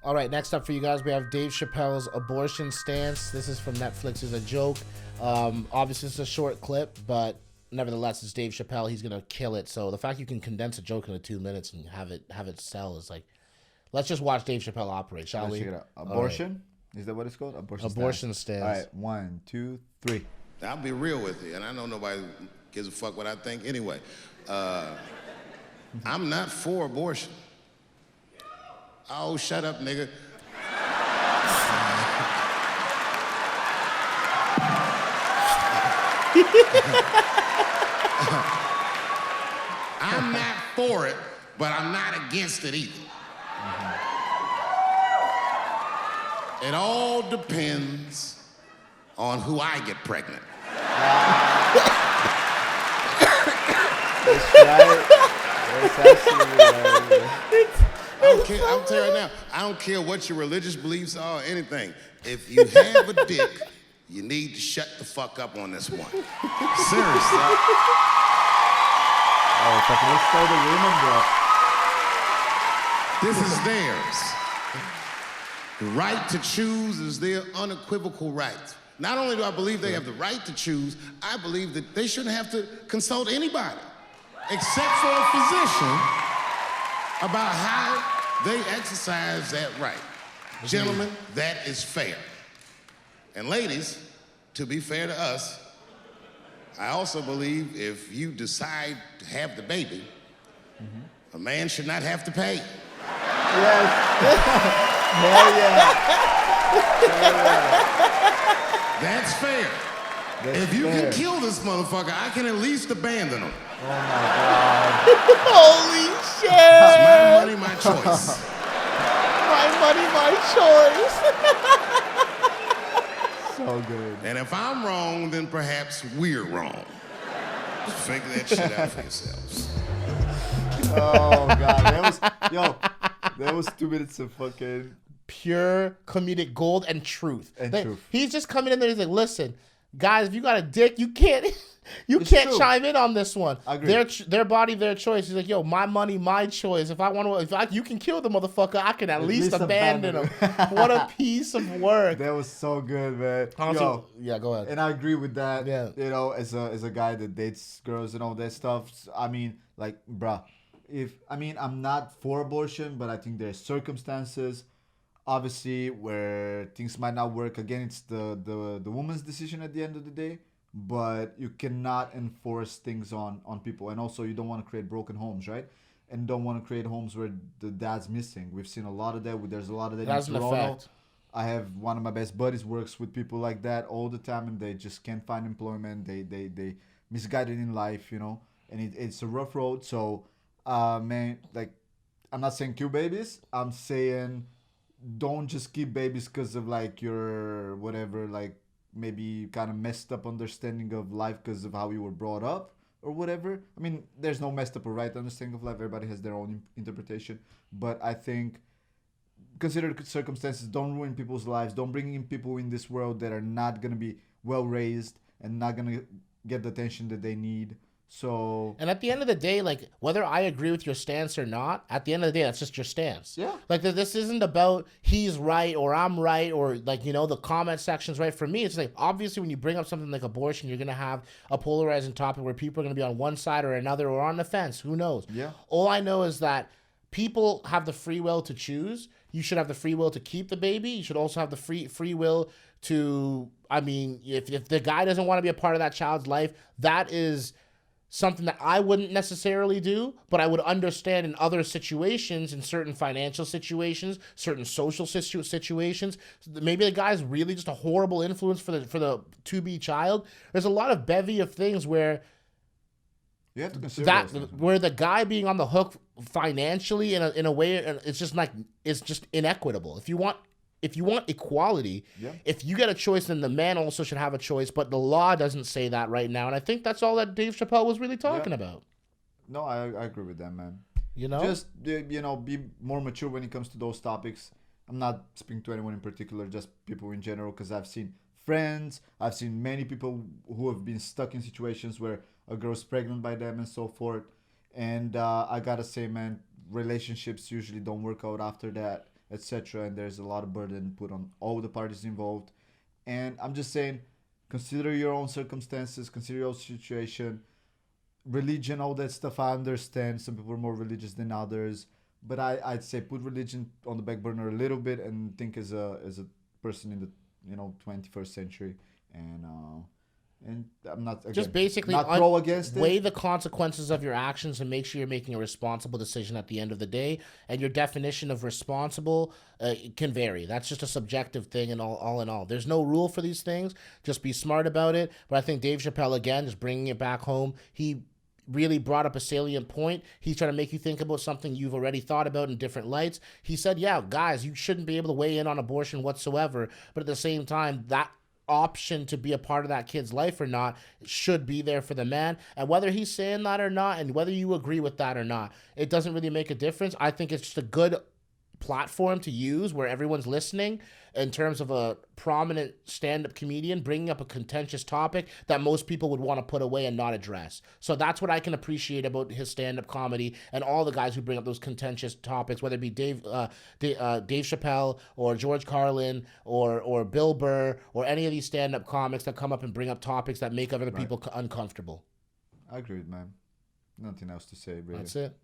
All right, next up for you guys, we have Dave Chappelle's abortion stance. This is from Netflix. It's a joke. Obviously, it's a short clip, but nevertheless, it's Dave Chappelle. He's gonna kill it. So the fact you can condense a joke into 2 minutes and have it sell is like, let's just watch Dave Chappelle operate, shall Let's we? check it out. Abortion? Right. Is that what it's called? Abortion stance. All right, 1, 2, 3. I'll be real with you, and I know nobody gives a fuck what I think anyway. I'm not for abortion. Oh, shut up, nigga. I'm not for it, but I'm not against it either. It all depends on who I get pregnant. That's right. That's absolutely right. I'm telling you right now, I don't care what your religious beliefs are or anything. If you have a dick, you need to shut the fuck up on this one. Seriously. Oh, fucking let's start the women, bro. This is theirs. The right to choose is their unequivocal right. Not only do I believe they have the right to choose, I believe that they shouldn't have to consult anybody except for a physician about how they exercise that right. Gentlemen, that is fair. And ladies, to be fair to us, I also believe if you decide to have the baby, a man should not have to pay. Yes. Hell yeah. That's fair. If you can kill this motherfucker, I can at least abandon him. Oh my God. Holy shit! It's my money, my choice. My money, my choice. So good. And if I'm wrong, then perhaps we're wrong. Just figure that shit out for yourselves. Oh God, that was 2 minutes of fucking Pure comedic gold and truth. And Like, truth. He's just coming in there. He's like, listen, guys, if you got a dick, you can't It's can't true. chime in on this one. I agree. Their body, their choice. He's like, yo, my money, my choice. If I want to, you can kill the motherfucker, I can at least abandon him. What a piece of work. That was so good, man. Honestly, Yo, yeah, go ahead. and I agree with that. Yeah. You know, as a guy that dates girls and all that stuff. I mean, like, bruh, I'm not for abortion, but I think there's circumstances, obviously, where things might not work. Again, it's the woman's decision at the end of the day. But you cannot enforce things on people. And also, you don't want to create broken homes, right? And don't want to create homes where the dad's missing. We've seen a lot of that. There's a lot of that That's in an Toronto. effect. I have one of my best buddies works with people like that all the time, and they just can't find employment. They misguided in life, you know, and it's a rough road. So, man, like, I'm not saying kill babies. I'm saying don't just keep babies because of like your whatever, like maybe kind of messed up understanding of life because of how you were brought up or whatever. I mean, there's no messed up or right understanding of life. Everybody has their own interpretation. But I think consider circumstances. Don't ruin people's lives. Don't bring in people in this world that are not going to be well raised and not going to get the attention that they need. So, And at the end of the day, like, whether I agree with your stance or not, at the end of the day, that's just your stance. Yeah. Like, this isn't about he's right or I'm right or, like, you know, the comment section's right. For me, it's like, obviously, when you bring up something like abortion, you're going to have a polarizing topic where people are going to be on one side or another or on the fence. Who knows? Yeah. All I know is that people have the free will to choose. You should have the free will to keep the baby. You should also have the free will to, I mean, if the guy doesn't want to be a part of that child's life, that is something that I wouldn't necessarily do, but I would understand in other situations, in certain financial situations, certain social situations. Maybe the guy's really just a horrible influence for the to-be child. There's a lot of bevy of things where you have to consider that those things. where the guy being on the hook financially in a way, it's just like, it's just inequitable. If you want equality, Yeah. if you get a choice, then the man also should have a choice. But the law doesn't say that right now, and I think that's all that Dave Chappelle was really talking about. No, I agree with that, man. You know, Just, you know, be more mature when it comes to those topics. I'm not speaking to anyone in particular, just people in general, because I've seen friends, I've seen many people who have been stuck in situations where a girl's pregnant by them and so forth. And I gotta say, man, relationships usually don't work out after that. etc. And there's a lot of burden put on all the parties involved. And I'm just saying, consider your own circumstances, consider your own situation, religion, all that stuff. I understand some people are more religious than others, but I'd say put religion on the back burner a little bit and think as a person in the 21st century. And I'm not, again, Just basically not pro against weigh it. the consequences of your actions and make sure you're making a responsible decision at the end of the day. And your definition of responsible can vary. That's just a subjective thing, and all in all, there's no rule for these things. Just be smart about it. But I think Dave Chappelle, again, just bringing it back home, he really brought up a salient point. He's trying to make you think about something you've already thought about in different lights. He said, yeah, guys, you shouldn't be able to weigh in on abortion whatsoever. But at the same time, that option to be a part of that kid's life or not should be there for the man. And whether he's saying that or not, and whether you agree with that or not, it doesn't really make a difference. I think it's just a good platform to use where everyone's listening, in terms of a prominent stand-up comedian bringing up a contentious topic that most people would want to put away and not address. So that's what I can appreciate about his stand-up comedy and all the guys who bring up those contentious topics, whether it be Dave Chappelle or George Carlin or Bill Burr or any of these stand-up comics that come up and bring up topics that make other people uncomfortable. I agree, man. Nothing else to say, really. That's it.